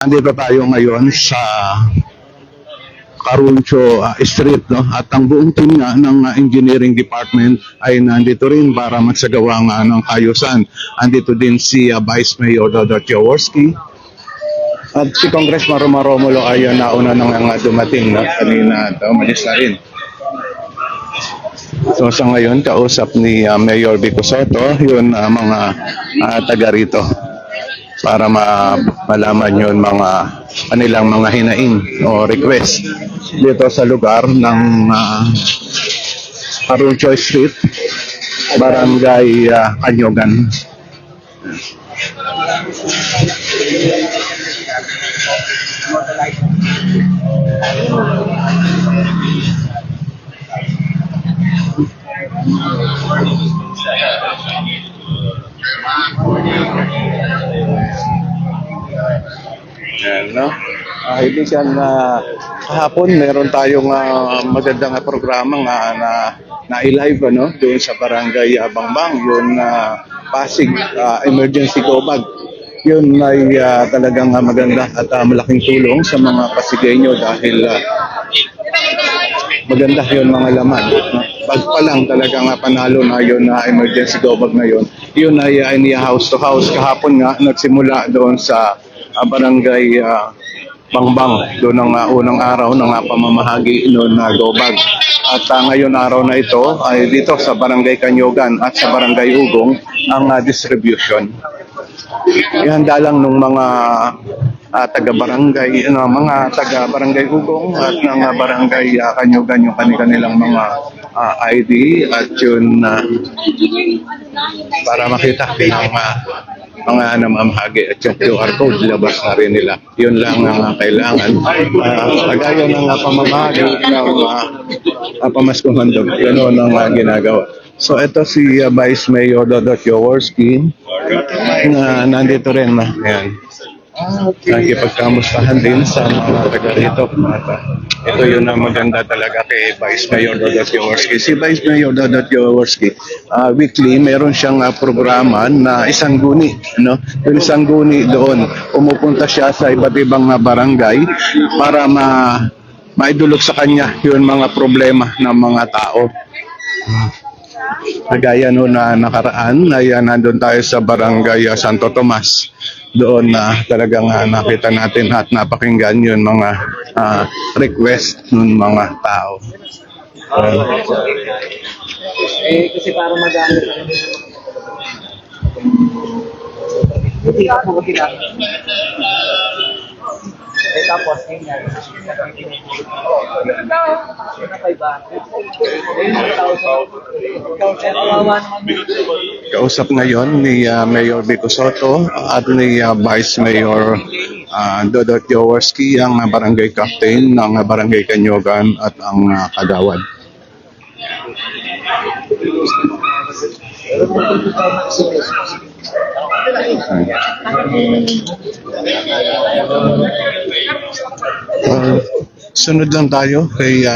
Andito tayo ngayon sa Caruncho Street, no? At ang buong team nga ng engineering department ay nandito rin para magsagawa nga ng ayusan. Andito din si Vice Mayor Dodot Jaworski at si Congressman Romulo ay nauna nang dumating, no? Kanina at umalis na rin. So sa ngayon, kausap ni Mayor Vico Soto yun mga taga rito para malaman yun mga kanilang mga hinaing o request dito sa lugar ng Caruncho Street, Barangay Kanyogan. Yan, no? Kaibigan, kahapon meron tayong magandang programa na i-live doon sa Barangay Bangbang, yun Pasig Emergency Go Bag. Yun ay talagang maganda at malaking tulong sa mga Pasigueño dahil maganda yun mga laman. Bag pa lang talagang panalo na yun na emergency go bag na yun. Yun ay niya house to house. Kahapon nga nagsimula doon sa Barangay Bangbang. Doon ang unang araw ng pamamahagi noon na go bag. At ngayon araw na ito ay dito sa Barangay Kanyogan at sa Barangay Ugong ang distribution. Ihanda lang ng mga taga-barangay, mga taga-barangay Ugong at ng barangay Kanyogan yung kanilang mga ID at yun para makita ng mga namamahagi at yung QR code labas na rin nila. Yun lang ang kailangan. Kagaya ng pamamahagi ng pamaskuhan doon. Yun ang ginagawa. So ito si Vice Mayor Dodot Jaworski na nandito rin. Ayan. Nakikipagkamustahan din sa mga taga rito. Ito yun ang maganda talaga kay Vice Mayor Dodot Jaworski. Si Vice Mayor Dodot Jaworski, weekly meron siyang programa na isang guni. No? Yung isang guni doon, umupunta siya sa iba't ibang barangay para maidulog sa kanya yung mga problema ng mga tao. Kagaya na nakaraan ay nandun tayo sa Barangay Santo Tomas. Doon talagang nakita natin at napakinggan yun mga request ng mga tao. Kasi para magamit hindi ako magamit. Tapos yan. Kausap ngayon ni Mayor Vico Soto at ni Vice Mayor Dodot Jaworski ang barangay captain ng Barangay Kanyogan at ang kagawad. Sunod lang tayo kay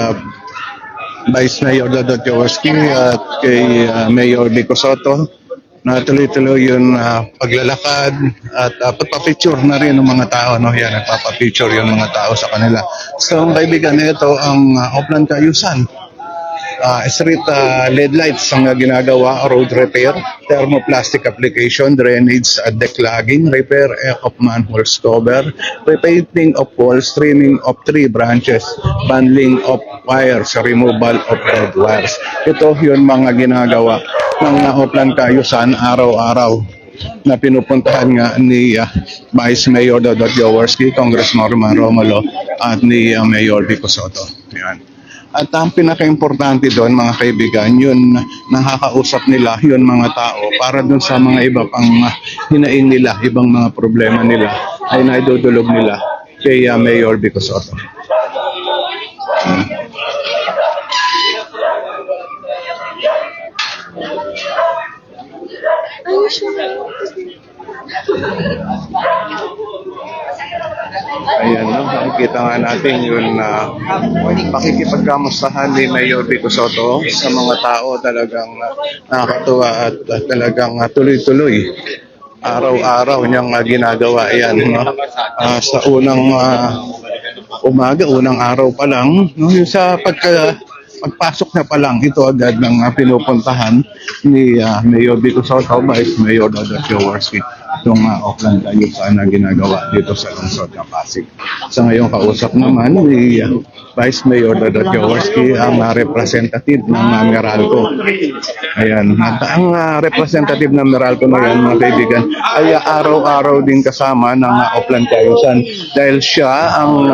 Vice Mayor Dodot Jaworski at kay Mayor Vico Soto na tuloy-tuloy yung paglalakad at pagpa-picture na rin ng mga tao. No? Yan, nagpapa-picture yung mga tao sa kanila. So, kaibigan, ito ang Oplan Kayusan. Street LED lights ang ginagawa, road repair, thermoplastic application, drainage, declogging, repair of manholes cover, repainting of walls, trimming of tree branches, bundling of wires, removal of dead wires. Ito yun mga ginagawa ng Oplan Kayusan araw-araw na pinupuntahan nga ni Vice Mayor Dodot Jaworski, Congressman Romulo at ni Mayor Vico Soto. Yan. At ang pinaka-importante doon mga kaibigan, yun nakakausap nila yun mga tao para doon sa mga iba pang hinaing nila, ibang mga problema nila ay naidudulog nila kay Mayor Vico Soto. Ayan, no? Nakikita nga natin yung pakikipagkamustahan ni Mayor Vico Soto sa mga tao. Talagang nakakatuwa at talagang tuloy-tuloy Araw-araw niyang ginagawa yan. No? Sa unang umaga, unang araw pa lang, no? Yung sa pagpasok niya pa lang, ito agad ng pinupuntahan ni Mayor Vico Soto, Vice Mayor Dodo Jaworski, itong Auckland ayusan na ginagawa dito sa lungsod ng Pasig. Sa ngayong kausap naman ni Vice Mayor Dodo Jaworski ang representative ng Meralco. Ayan, at ang representative ng Meralco na yan, mga kaibigan, ay araw-araw din kasama ng Auckland ayusan dahil siya ang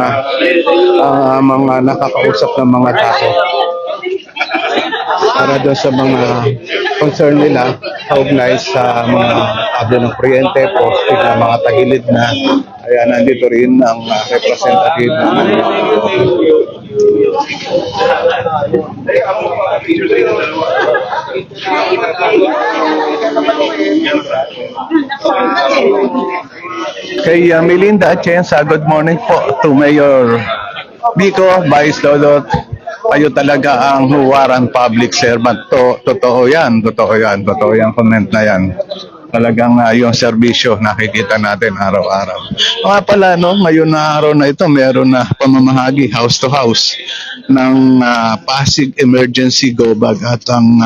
mga nakakausap ng mga tao para doon sa mga concern nila kaugnay sa mga kable ng kuryente, poste na mga tagilid na. Ayan, nandito rin ang representative ng kay Melinda Atienza. Good morning po to Mayor Vico, Vice Dodot. Kayo talaga ang huwaran public servant. Totoo yan comment na yan. Talagang yung serbisyo nakikita natin araw-araw. Mga pala, no, ngayon na araw na ito, meron na pamamahagi house to house ng Pasig Emergency Go Bag. At ang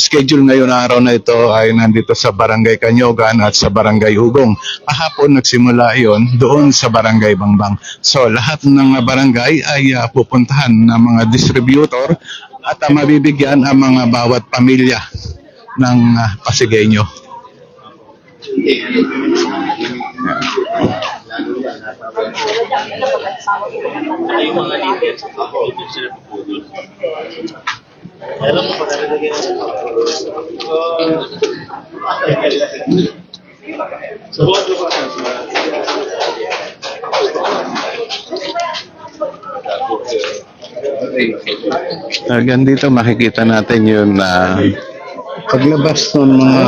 schedule ngayon na araw na ito ay nandito sa Barangay Kanyogan at sa Barangay Ugong. Kahapon nagsimula yon doon sa Barangay Bangbang. So lahat ng barangay ay pupuntahan ng mga distributor at mabibigyan ang mga bawat pamilya ng Pasigueño. Dito makikita natin yung paglabas ng mga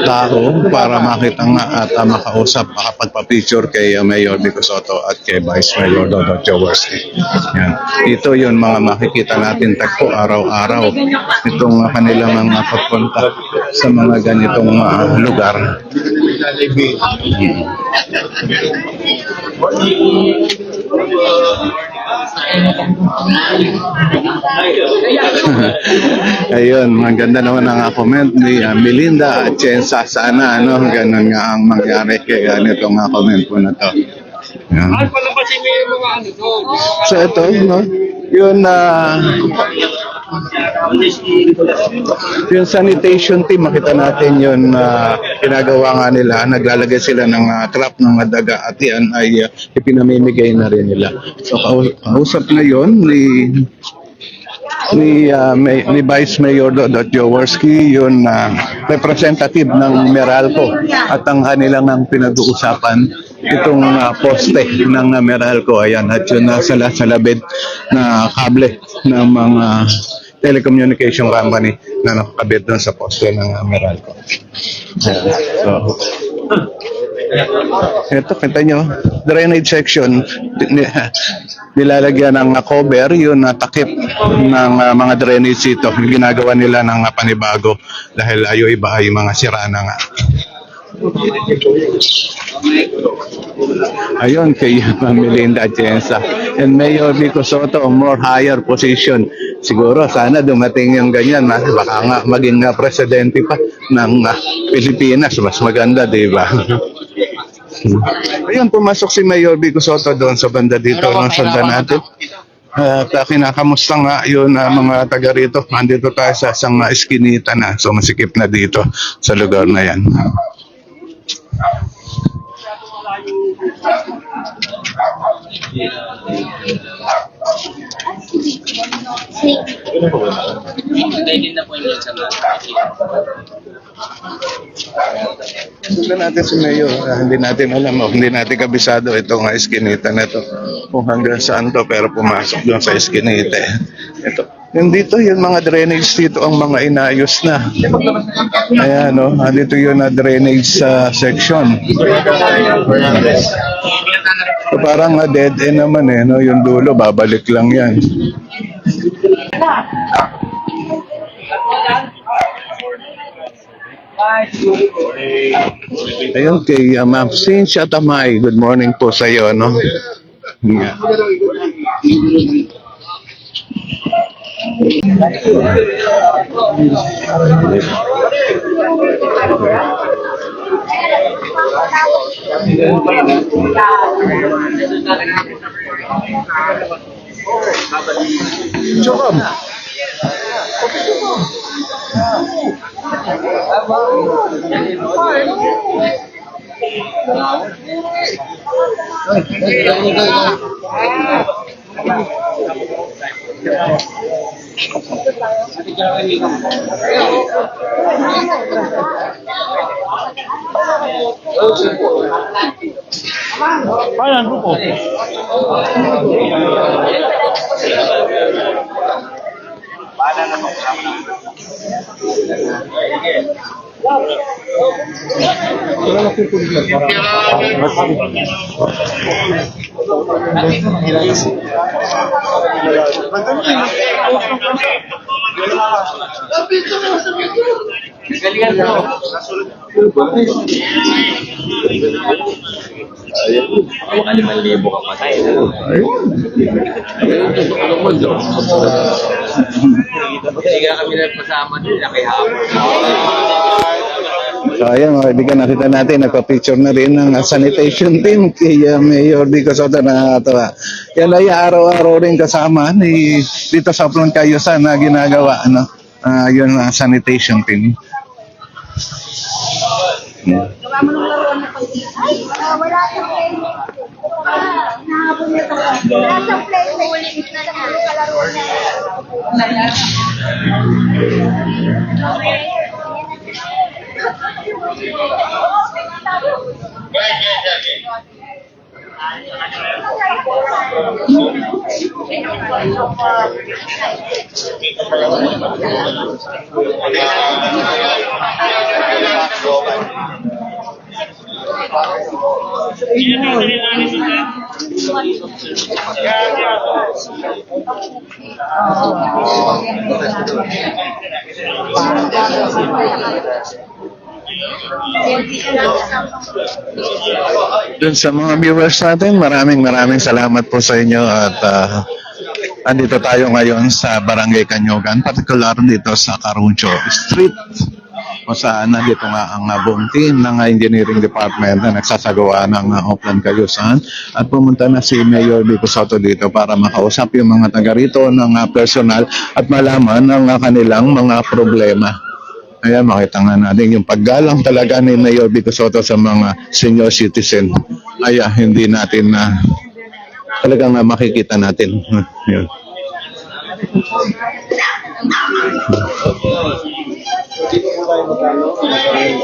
tao para makita nga at makausap, makapagpa-picture kay Mayor Vico Soto at kay Vice Mayor Dodo Jaworski. Yan. Ito yung mga makikita natin tagpo araw-araw. Itong kanilang mga pagpunta sa mga ganitong lugar. Ayun, maganda naman ang comment ni Melinda Atienza. Sana ganun nga ang mangyari kay nitong comment po na to. Yan. So ito, no, yun yung sanitation team, makita natin yun ginagawa nga nila, naglalagay sila ng trap ng daga at yan ay ipinamimigay na rin nila. So kausap ngayon ni Vice Mayor Dodo Jaworski, yun representative ng Meralco, at ang kanilang ang pinag-uusapan itong poste ng Meralco. Ayan, at yun sa labid na kable ng mga telecommunication company na nakakabit doon sa poste ng Meralco. So, ito, kita nyo, drainage section, nilalagyan ng cover, yun takip ng mga drainage ito. Ginagawa nila ng panibago dahil ayo iba ay mga sira na nga. Ayun, kay Melinda Atienza and Mayor Vico Soto, more higher position. Siguro sana dumating yung ganyan, baka nga maging presidente pa ng Pilipinas, mas maganda, di ba? Ayun, pumasok si Mayor Vico Soto doon sa banda dito, sundan natin. At kinakamusta nga yun mga taga rito. Nandito tayo sa isang eskinita na, so masikip na dito sa lugar na yan. Sundan natin si Mayor. Hindi natin alam, hindi natin kabisado itong eskinita na ito kung hanggang saan to, pero pumasok doon sa eskinita. Ito. Yung dito, yung mga drainage dito ang mga inayos na. Ayan, no? Dito yung drainage section. So, parang dead end naman no? Yung dulo, babalik lang yan. Ayun, kay Ma'am Cynthia Tamay. Good morning po sa iyo, no? Yeah. Chokam. So ayan mga kaibigan, nakita natin, nagpa-picture na rin ng sanitation team kay Mayor Vico Soto na natawa. Yan ay araw-araw rin kasama ni dito sa Upland Cayusan na ginagawa, ano, yun sanitation team. Gawa mo ng laruan na pag ay, wala siyang play. Nahabol niya ito. Wala siyang play. Ulit na lang ang kalaruan niya. Dun sa mga viewers natin, maraming salamat po sa inyo at andito tayo ngayon sa Barangay Kanyugan, particular dito sa Caruncho Street kung saan nandito nga ang buong team ng engineering department na nagsasagawa ng Upland Cayusan at pumunta na si Mayor Vico Soto dito para makausap yung mga taga rito ng personal at malaman ang kanilang mga problema. Ayan, makita nga natin yung paggalang talaga ni Mayor Vico Soto sa mga senior citizen. Ay, hindi natin na talagang makikita natin. Yun.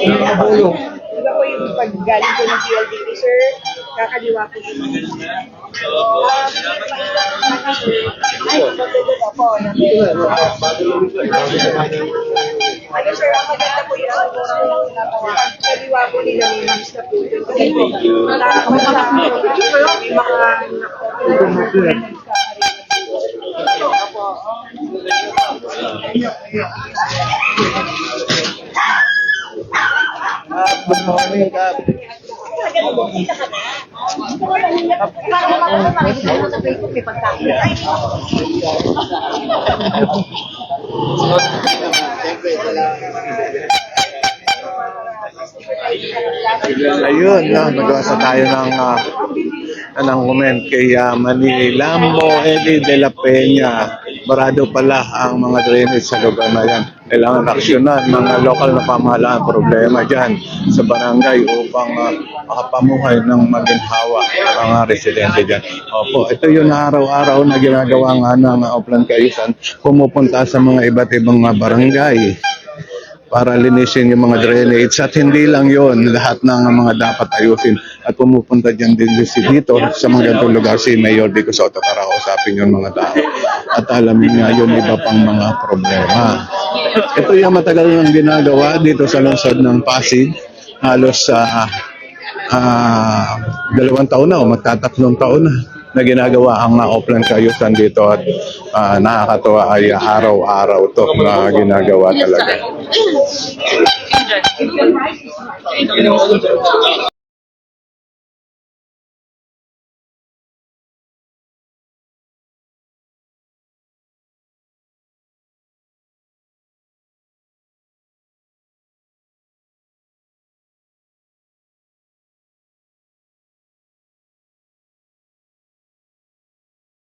Iba po yung paggaling ko ng PLDT, sir. Kakaliwa po yung ano, sir, ang maganda po yung kaliwa po nila may mamis na po yun. Kasi Good morning, Kap. Para makikita mo sa Facebook, may pagkain. Ayun, nag-uasa tayo ng comment kay Manilambo Eddie de la Peña. Barado pala ang mga drainage sa lugar na yan. Kailangan aksyonan ng lokal na pamahalaan problema dyan sa barangay upang makapamuhay ng maginhawa mga residente dyan. Opo, ito yung araw-araw na ginagawa nga ng Upland Cayusan, pumupunta sa mga iba't ibang barangay para linisin yung mga drainage at hindi lang yon, lahat ng mga dapat ayusin at pumupunta dyan din dito sa mga ganitong lugar si Mayor Vico Soto para kausapin yung mga tao at alamin nga yung iba pang mga problema. Ito yung matagal nang ginagawa dito sa lungsod ng Pasig, halos 2 taon na o magtatatlong taon na. na ginagawa ang offline kaayusan dito at nakakatuwa ay araw-araw to na ginagawa talaga.